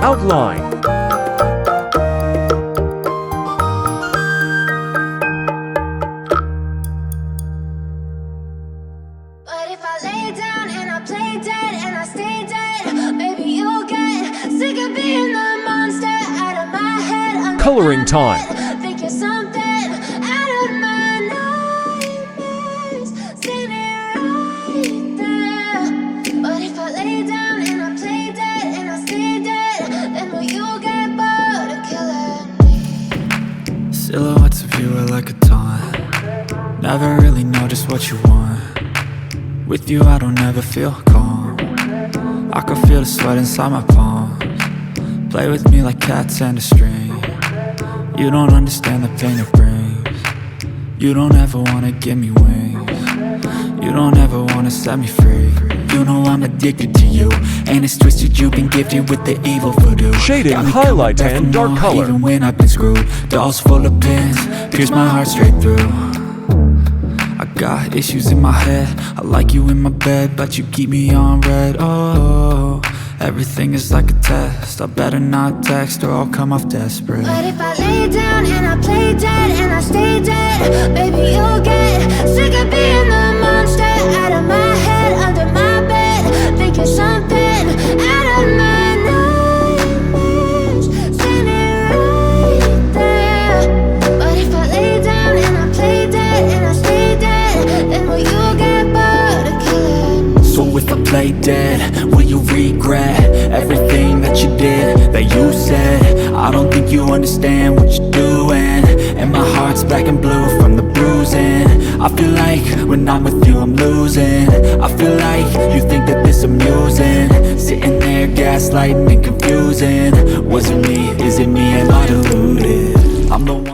Outline. But if I lay down and I play dead and I stay dead, maybe you'll get sick of being the monster out of my head. Under Coloring my time. bed. Think you're something out of my nightmares, standing right there. But if I lay down and I play dead and I stay dead, then will you get bored of killing me? Silhouettes of you are like a taunt. Never really know just what you want. With you I don't ever feel calm. I can feel the sweat inside my palms. Play with me like cats and a string. You don't understand the pain it brings. You don't ever wanna give me wings. You don't ever wanna set me free. You know I'm addicted to you, and it's twisted. You've been gifted with the evil voodoo. Shading, Got me highlight, coming back and for dark more, color. even when I've been screwed. Dolls full of pins, pierce my heart straight through. I got issues in my head. I like you in my bed, but you keep me on red. Oh, everything is like a test. I better not text or I'll come off desperate. But if I lay down and I play dead and I stay dead, baby you'll get sick of being the monster out of my head, under my bed. Think you're something out of my nightmares, standing right there. But if I lay down and I play dead and I stay dead, then will you get bored of killing me? So if I play dead, will you regret everything that you did, that you said? I don't think you understand what you're doing, and my heart's black and blue from the bruising. I feel like when I'm with you I'm losing. I feel like you think that this amusing, sitting there gaslighting and confusing. Was it me? Is it me? Am I deluded? I'm the one